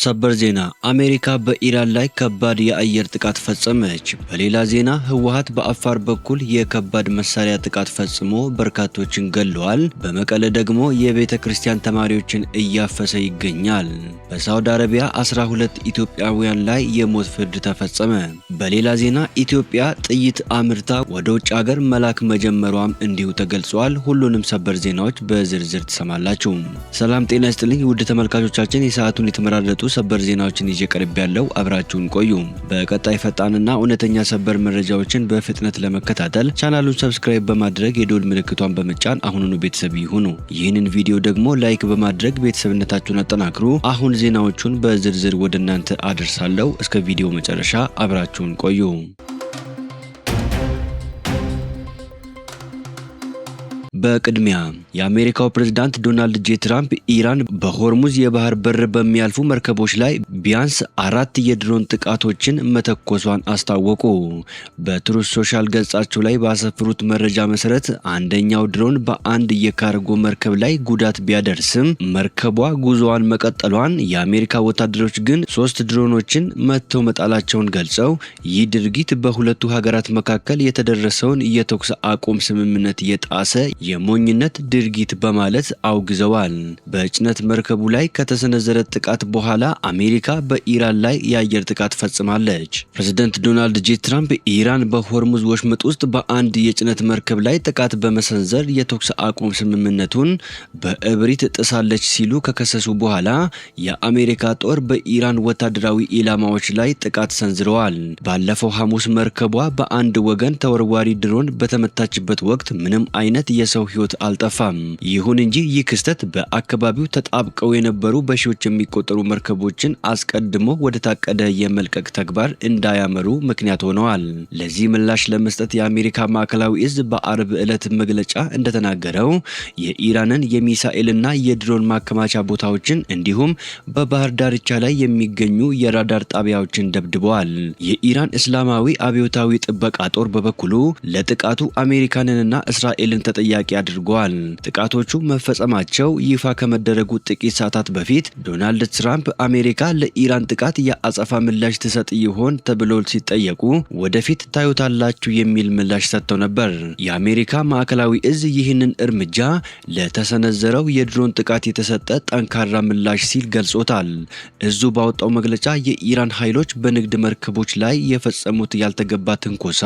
ሰበር ዜና አሜሪካ በኢራን ላይ ከባድ የአየር ጥቃት ፈጸመች። በሌላ ዜና ህወሓት በአፋር በኩል የከባድ መሳሪያ ጥቃት ፈጽሞ በርካቶችን ገለዋል። በመቀለ ደግሞ የቤተ ክርስቲያን ተማሪዎችን እያፈሰ ይገኛል። በሳውዲ አረቢያ 12 ኢትዮጵያውያን ላይ የሞት ፍርድ ተፈጸመ። በሌላ ዜና ኢትዮጵያ ጥይት አምርታ ወደ ውጭ ሀገር መላክ መጀመሯም እንዲሁ ተገልጿል። ሁሉንም ሰበር ዜናዎች በዝርዝር ትሰማላችሁ። ሰላም ጤና ይስጥልኝ ውድ ተመልካቾቻችን፣ የሰዓቱን የተመራረጡ ሰበር ዜናዎችን ይዤ ቀርብ ያለው አብራችሁን ቆዩ። በቀጣይ ፈጣንና እውነተኛ ሰበር መረጃዎችን በፍጥነት ለመከታተል ቻናሉን ሰብስክራይብ በማድረግ የደወል ምልክቷን በመጫን አሁኑኑ ቤተሰብ ይሁኑ። ይህንን ቪዲዮ ደግሞ ላይክ በማድረግ ቤተሰብነታችሁን አጠናክሩ። አሁን ዜናዎቹን በዝርዝር ወደ እናንተ አደርሳለሁ። እስከ ቪዲዮ መጨረሻ አብራችሁን ቆዩ። በቅድሚያ የአሜሪካው ፕሬዝዳንት ዶናልድ ጄ ትራምፕ ኢራን በሆርሙዝ የባህር በር በሚያልፉ መርከቦች ላይ ቢያንስ 4 የድሮን ጥቃቶችን መተኮሷን አስታወቁ። በትሩዝ ሶሻል ገጻቸው ላይ ባሰፈሩት መረጃ መሰረት አንደኛው ድሮን በአንድ የካርጎ መርከብ ላይ ጉዳት ቢያደርስም መርከቧ ጉዞዋን መቀጠሏን፣ የአሜሪካ ወታደሮች ግን 3 ድሮኖችን መተው መጣላቸውን ገልጸው ይህ ድርጊት በሁለቱ ሀገራት መካከል የተደረሰውን የተኩስ አቁም ስምምነት የጣሰ የሞኝነት ድርጊት በማለት አውግዘዋል። በጭነት መርከቡ ላይ ከተሰነዘረ ጥቃት በኋላ አሜሪካ በኢራን ላይ የአየር ጥቃት ፈጽማለች። ፕሬዝዳንት ዶናልድ ጄ ትራምፕ ኢራን በሆርሙዝ ወሽመጥ ውስጥ በአንድ የጭነት መርከብ ላይ ጥቃት በመሰንዘር የተኩስ አቁም ስምምነቱን በእብሪት ጥሳለች ሲሉ ከከሰሱ በኋላ የአሜሪካ ጦር በኢራን ወታደራዊ ኢላማዎች ላይ ጥቃት ሰንዝረዋል። ባለፈው ሐሙስ መርከቧ በአንድ ወገን ተወርዋሪ ድሮን በተመታችበት ወቅት ምንም አይነት የሰው ህይወት አልጠፋም። ይሁን እንጂ ይህ ክስተት በአካባቢው ተጣብቀው የነበሩ በሺዎች የሚቆጠሩ መርከቦችን አስቀድሞ ወደ ታቀደ የመልቀቅ ተግባር እንዳያመሩ ምክንያት ሆነዋል። ለዚህ ምላሽ ለመስጠት የአሜሪካ ማዕከላዊ እዝ በአርብ ዕለት መግለጫ እንደተናገረው የኢራንን የሚሳኤልና የድሮን ማከማቻ ቦታዎችን እንዲሁም በባህር ዳርቻ ላይ የሚገኙ የራዳር ጣቢያዎችን ደብድበዋል። የኢራን እስላማዊ አብዮታዊ ጥበቃ ጦር በበኩሉ ለጥቃቱ አሜሪካንንና እስራኤልን ተጠያቂ አድርገዋል። ጥቃቶቹ መፈጸማቸው ይፋ ከመደረጉ ጥቂት ሰዓታት በፊት ዶናልድ ትራምፕ አሜሪካ ለኢራን ጥቃት የአጸፋ ምላሽ ትሰጥ ይሆን ተብለው ሲጠየቁ ወደፊት ታዩታላችሁ የሚል ምላሽ ሰጥተው ነበር። የአሜሪካ ማዕከላዊ እዝ ይህንን እርምጃ ለተሰነዘረው የድሮን ጥቃት የተሰጠ ጠንካራ ምላሽ ሲል ገልጾታል። እዙ ባወጣው መግለጫ የኢራን ኃይሎች በንግድ መርከቦች ላይ የፈጸሙት ያልተገባ ትንኮሳ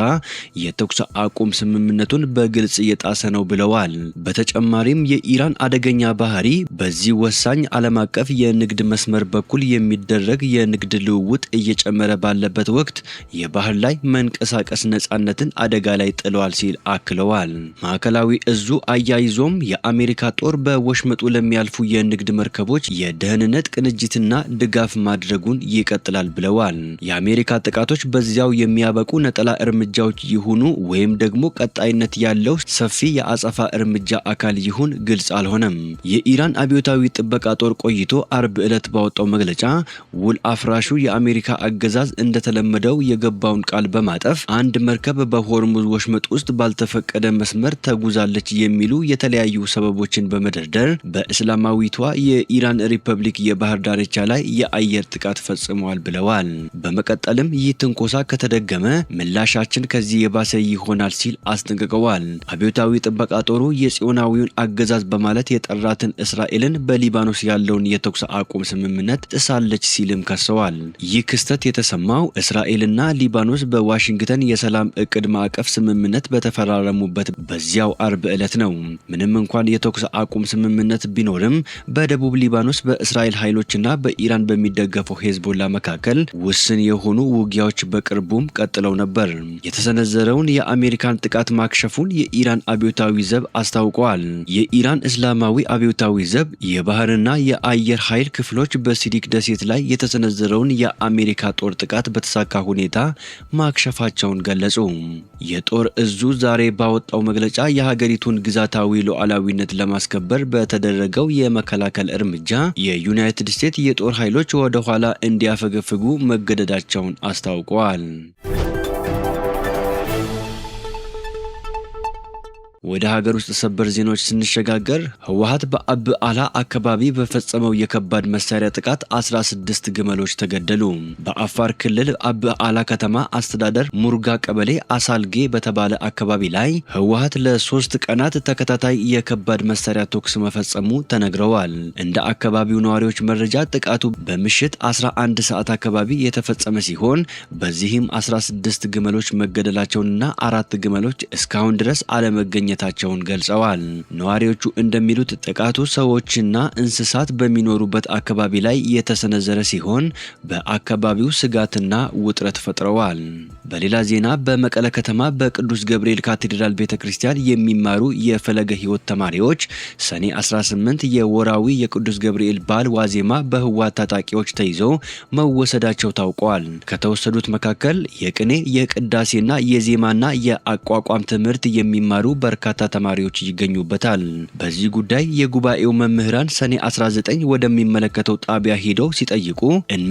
የተኩስ አቁም ስምምነቱን በግልጽ የጣሰ ነው ብለዋል። በተጨማሪም የኢራን አደገኛ ባህሪ በዚህ ወሳኝ ዓለም አቀፍ የንግድ መስመር በኩል የሚደረግ የንግድ ልውውጥ እየጨመረ ባለበት ወቅት የባህር ላይ መንቀሳቀስ ነጻነትን አደጋ ላይ ጥለዋል ሲል አክለዋል። ማዕከላዊ እዙ አያይዞም የአሜሪካ ጦር በወሽመጡ ለሚያልፉ የንግድ መርከቦች የደህንነት ቅንጅትና ድጋፍ ማድረጉን ይቀጥላል ብለዋል። የአሜሪካ ጥቃቶች በዚያው የሚያበቁ ነጠላ እርምጃዎች ይሁኑ ወይም ደግሞ ቀጣይነት ያለው ሰፊ የአጸፋ እርምጃ አካል ይሁን ግልጽ አልሆነም። የኢራን አብዮታዊ ጥበቃ ጦር ቆይቶ አርብ ዕለት ባወጣው መግለጫ ውል አፍራሹ የአሜሪካ አገዛዝ እንደተለመደው የገባውን ቃል በማጠፍ አንድ መርከብ በሆርሙዝ ወሽመጥ ውስጥ ባልተፈቀደ መስመር ተጉዛለች የሚሉ የተለያዩ ሰበቦችን በመደርደር በእስላማዊቷ የኢራን ሪፐብሊክ የባህር ዳርቻ ላይ የአየር ጥቃት ፈጽመዋል ብለዋል። በመቀጠልም ይህ ትንኮሳ ከተደገመ ምላሻችን ከዚህ የባሰ ይሆናል ሲል አስጠንቅቀዋል። አብዮታዊ ጥበቃ ጦሩ የጽዮናዊውን አገዛዝ በማለት የጠራትን እስራኤልን በሊባኖስ ያለውን የተኩስ አቁም ስምምነት ጥሳለች ሲልም ከሰዋል። ይህ ክስተት የተሰማው እስራኤልና ሊባኖስ በዋሽንግተን የሰላም እቅድ ማዕቀፍ ስምምነት በተፈራረሙበት በዚያው አርብ ዕለት ነው። ምንም እንኳን የተኩስ አቁም ስምምነት ቢኖርም በደቡብ ሊባኖስ በእስራኤል ኃይሎችና በኢራን በሚደገፈው ሄዝቦላ መካከል ውስን የሆኑ ውጊያዎች በቅርቡም ቀጥለው ነበር። የተሰነዘረውን የአሜሪካን ጥቃት ማክሸፉን የኢራን አብዮታዊ ዘብ አስታውቀዋል። የኢራን እስላማዊ አብዮታዊ ዘብ የባህርና የአየር ኃይል ክፍሎች በሲዲክ ደሴት ላይ የተሰነዘረውን የአሜሪካ ጦር ጥቃት በተሳካ ሁኔታ ማክሸፋቸውን ገለጹ። የጦር እዙ ዛሬ ባወጣው መግለጫ የሀገሪቱን ግዛታዊ ሉዓላዊነት ለማስከበር በተደረገው የመከላከል እርምጃ የዩናይትድ ስቴትስ የጦር ኃይሎች ወደ ኋላ እንዲያፈገፍጉ መገደዳቸውን አስታውቀዋል። ወደ ሀገር ውስጥ ሰበር ዜናዎች ስንሸጋገር ህወሓት በአብዓላ አካባቢ በፈጸመው የከባድ መሳሪያ ጥቃት 16 ግመሎች ተገደሉ። በአፋር ክልል አብዓላ ከተማ አስተዳደር ሙርጋ ቀበሌ አሳልጌ በተባለ አካባቢ ላይ ህወሓት ለ3 ቀናት ተከታታይ የከባድ መሳሪያ ተኩስ መፈጸሙ ተነግረዋል። እንደ አካባቢው ነዋሪዎች መረጃ ጥቃቱ በምሽት 11 ሰዓት አካባቢ የተፈጸመ ሲሆን በዚህም 16 ግመሎች መገደላቸውንና 4 ግመሎች እስካሁን ድረስ አለመገኘታቸውን ገልጸዋል። ነዋሪዎቹ እንደሚሉት ጥቃቱ ሰዎችና እንስሳት በሚኖሩበት አካባቢ ላይ የተሰነዘረ ሲሆን በአካባቢው ስጋትና ውጥረት ፈጥረዋል። በሌላ ዜና በመቀለ ከተማ በቅዱስ ገብርኤል ካቴድራል ቤተክርስቲያን የሚማሩ የፈለገ ሕይወት ተማሪዎች ሰኔ 18 የወራዊ የቅዱስ ገብርኤል በዓል ዋዜማ በህወሓት ታጣቂዎች ተይዘው መወሰዳቸው ታውቋል። ከተወሰዱት መካከል የቅኔ የቅዳሴና የዜማና የአቋቋም ትምህርት የሚማሩ በርካታ ተማሪዎች ይገኙበታል። በዚህ ጉዳይ የጉባኤው መምህራን ሰኔ 19 ወደሚመለከተው ጣቢያ ሄደው ሲጠይቁ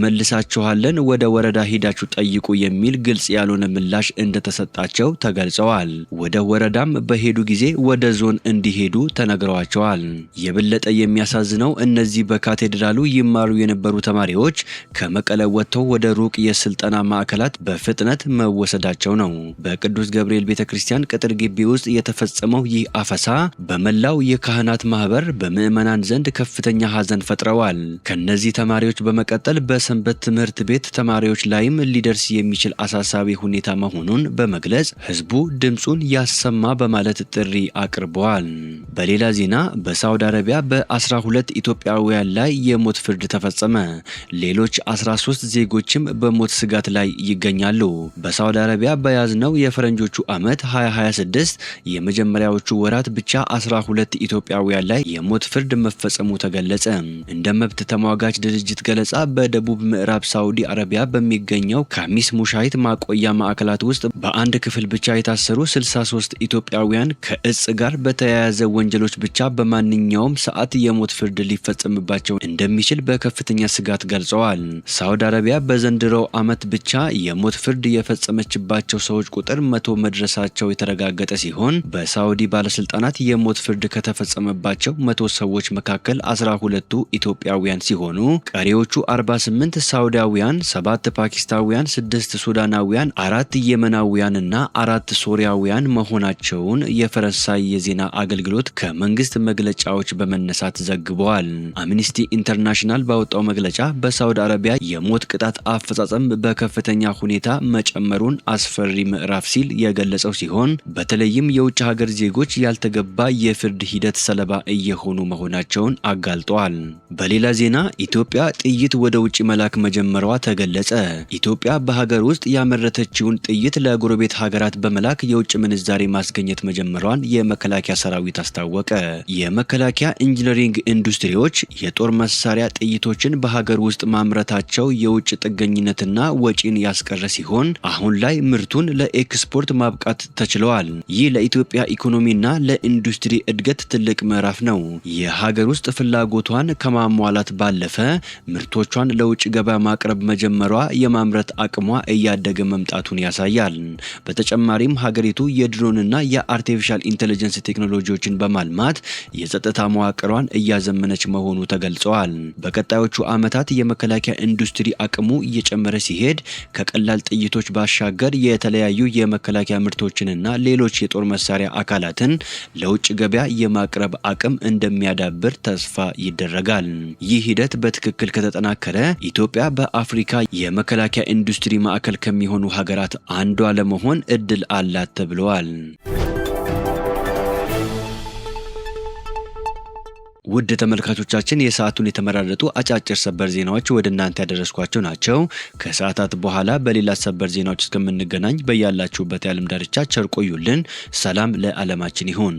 እንመልሳችኋለን፣ ወደ ወረዳ ሄዳችሁ ጠይቁ የሚል ግልጽ ያልሆነ ምላሽ እንደተሰጣቸው ተገልጸዋል። ወደ ወረዳም በሄዱ ጊዜ ወደ ዞን እንዲሄዱ ተነግረዋቸዋል። የበለጠ የሚያሳዝነው እነዚህ በካቴድራሉ ይማሩ የነበሩ ተማሪዎች ከመቀለ ወጥተው ወደ ሩቅ የስልጠና ማዕከላት በፍጥነት መወሰዳቸው ነው። በቅዱስ ገብርኤል ቤተክርስቲያን ቅጥር ግቢ ውስጥ የተፈጸመው ይህ አፈሳ በመላው የካህናት ማህበር በምዕመናን ዘንድ ከፍተኛ ሐዘን ፈጥረዋል። ከነዚህ ተማሪዎች በመቀጠል በሰንበት ትምህርት ቤት ተማሪዎች ላይም ሊደርስ የሚችል አሳሳቢ ሁኔታ መሆኑን በመግለጽ ህዝቡ ድምጹን ያሰማ በማለት ጥሪ አቅርበዋል። በሌላ ዜና በሳውዲ አረቢያ በ12 ኢትዮጵያውያን ላይ የሞት ፍርድ ተፈጸመ። ሌሎች 13 ዜጎችም በሞት ስጋት ላይ ይገኛሉ። በሳውዲ አረቢያ በያዝነው የፈረንጆቹ ዓመት 2026 የመጀመሪያዎቹ ወራት ብቻ 12 ኢትዮጵያውያን ላይ የሞት ፍርድ መፈጸሙ ተገለጸ። እንደ መብት ተሟጋች ድርጅት ገለጻ በደቡብ ምዕራብ ሳውዲ አረቢያ በሚገኘው ካሚስ ሙሻይት ማቆያ ማዕከላት ውስጥ በአንድ ክፍል ብቻ የታሰሩ 63 ኢትዮጵያውያን ከእጽ ጋር በተያያዘ ወንጀሎች ብቻ በማንኛውም ሰዓት የሞት ፍርድ ሊፈጸምባቸው እንደሚችል በከፍተኛ ስጋት ገልጸዋል። ሳውዲ አረቢያ በዘንድሮው ዓመት ብቻ የሞት ፍርድ የፈጸመችባቸው ሰዎች ቁጥር 100 መድረሳቸው የተረጋገጠ ሲሆን በሳውዲ ባለስልጣናት የሞት ፍርድ ከተፈጸመባቸው 100 ሰዎች መካከል 12ቱ ኢትዮጵያውያን ሲሆኑ ቀሪዎቹ 48 ሳውዲያውያን፣ 7 ፓኪስታውያን፣ 6 ሱዳናውያን፣ 4 የመናውያንና 4 ሶሪያውያን መሆናቸውን የፈረንሳይ የዜና አገልግሎት ከመንግስት መግለጫዎች በመነሳት ዘግበዋል። አምኒስቲ ኢንተርናሽናል ባወጣው መግለጫ በሳውዲ አረቢያ የሞት ቅጣት አፈጻጸም በከፍተኛ ሁኔታ መጨመሩን አስፈሪ ምዕራፍ ሲል የገለጸው ሲሆን በተለይም የውጭ ሀገር ዜጎች ያልተገባ የፍርድ ሂደት ሰለባ እየሆኑ መሆናቸውን አጋልጧል። በሌላ ዜና ኢትዮጵያ ጥይት ወደ ውጭ መላክ መጀመሯ ተገለጸ። ኢትዮጵያ በሀገር ውስጥ ያመረተችውን ጥይት ለጎረቤት ሀገራት በመላክ የውጭ ምንዛሬ ማስገኘት መጀመሯን የመከላከያ ሰራዊት አስታወቀ። የመከላከያ ኢንጂነሪንግ ኢንዱስትሪዎች የጦር መሳሪያ ጥይቶችን በሀገር ውስጥ ማምረታቸው የውጭ ጥገኝነትና ወጪን ያስቀረ ሲሆን አሁን ላይ ምርቱን ለኤክስፖርት ማብቃት ተችሏል። ይህ ለኢትዮጵያ ኢኮኖሚና ለኢንዱስትሪ እድገት ትልቅ ምዕራፍ ነው። የሀገር ውስጥ ፍላጎቷን ከማሟላት ባለፈ ምርቶቿን ለውጭ ገበያ ማቅረብ መጀመሯ የማምረት አቅሟ እያደገ መምጣቱን ያሳያል። በተጨማሪም ሀገሪቱ የድሮንና የአርቲፊሻል ኢንተለጀንስ ቴክኖሎጂዎችን በማልማት የጸጥታ መዋቅሯን እያዘመነች መሆኑ ተገልጿል። በቀጣዮቹ ዓመታት የመከላከያ ኢንዱስትሪ አቅሙ እየጨመረ ሲሄድ ከቀላል ጥይቶች ባሻገር የተለያዩ የመከላከያ ምርቶችንና ሌሎች የጦር መሳሪያ አካላትን ለውጭ ገበያ የማቅረብ አቅም እንደሚያዳብር ተስፋ ይደረጋል። ይህ ሂደት በትክክል ከተጠናከረ ኢትዮጵያ በአፍሪካ የመከላከያ ኢንዱስትሪ ማዕከል ከሚሆኑ ሀገራት አንዷ ለመሆን እድል አላት ተብለዋል። ውድ ተመልካቾቻችን የሰዓቱን የተመራረጡ አጫጭር ሰበር ዜናዎች ወደ እናንተ ያደረስኳቸው ናቸው። ከሰዓታት በኋላ በሌላ ሰበር ዜናዎች እስከምንገናኝ በያላችሁበት የዓለም ዳርቻ ቸር ቆዩልን። ሰላም ለዓለማችን ይሁን።